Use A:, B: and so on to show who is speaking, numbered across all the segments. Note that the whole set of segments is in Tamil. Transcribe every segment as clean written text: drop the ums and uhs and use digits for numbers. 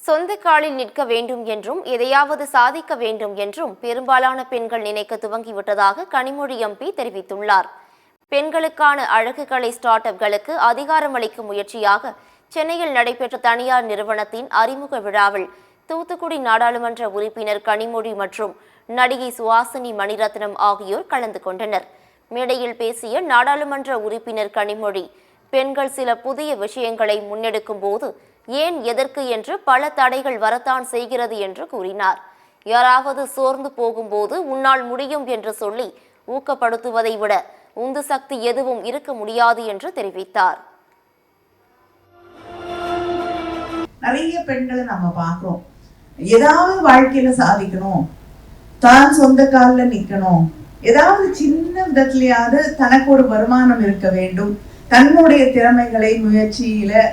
A: சொந்த காலில் நிற்க வேண்டும் என்றும் எதையாவது சாதிக்க வேண்டும் என்றும் பெரும்பாலான பெண்கள் நினைக்க துவங்கிவிட்டதாக கனிமொழி எம்பி தெரிவித்துள்ளார். பெண்களுக்கான அழகுக்கலை ஸ்டார்ட் அப்களுக்கு அதிகாரமளிக்கும் முயற்சியாக சென்னையில் நடைபெற்ற தனியார் நிறுவனத்தின் அறிமுக விழாவில் தூத்துக்குடி நாடாளுமன்ற உறுப்பினர் கனிமொழி மற்றும் நடிகை சுஹாசினி மணிரத்னம் ஆகியோர் கலந்து கொண்டனர். மேடையில் பேசிய நாடாளுமன்ற உறுப்பினர் கனிமொழி, பெண்கள் சில புதிய விஷயங்களை முன்னெடுக்கும் போது ஏன் எதற்கு என்று பல தடைகள் வரத்தான் செய்கிறது என்று கூறினார். யாராவது சோர்ந்து போகும்போது உன்னால் முடியும் என்று சொல்லி ஊக்கப்படுத்துவதை விட உந்து சக்தி எதுவும் இருக்க முடியாது என்று தெரிவித்தார்.
B: நிறைய பெண்களை நம்ம பார்க்கிறோம், ஏதாவது வாழ்க்கையில சாதிக்கணும், தான் சொந்த காலில் நிக்கணும், ஏதாவது சின்ன விதத்திலேயாவது தனக்கு ஒரு வருமானம் இருக்க வேண்டும், தன்னுடைய திறமைகளை முயற்சியில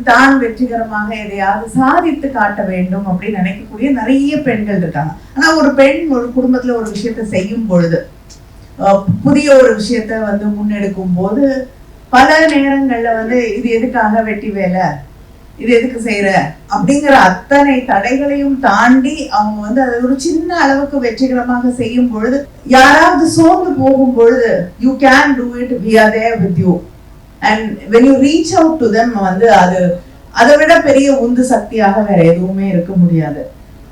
B: தான் வெற்றிகரமாக எதையாவது சாதித்து காட்ட வேண்டும் அப்படின்னு நினைக்கக்கூடிய நிறைய பெண்கள் இருக்காங்க. ஆனா ஒரு பெண் ஒரு குடும்பத்துல ஒரு விஷயத்த செய்யும் பொழுது, புதிய ஒரு விஷயத்த முன்னெடுக்கும் போது பல நேரங்கள்ல இது எதுக்காக வெட்டி வேலை, இது எதுக்கு செய்யற அப்படிங்கிற அத்தனை தடைகளையும் தாண்டி அவங்க அதை ஒரு சின்ன அளவுக்கு வெற்றிகரமாக செய்யும் பொழுது, யாராவது சோர்ந்து போகும் பொழுது you can do it, we are there with you, and when you reach out to them அது அதை விட பெரிய உந்து சக்தியாக வேற எதுவுமே இருக்க முடியாது.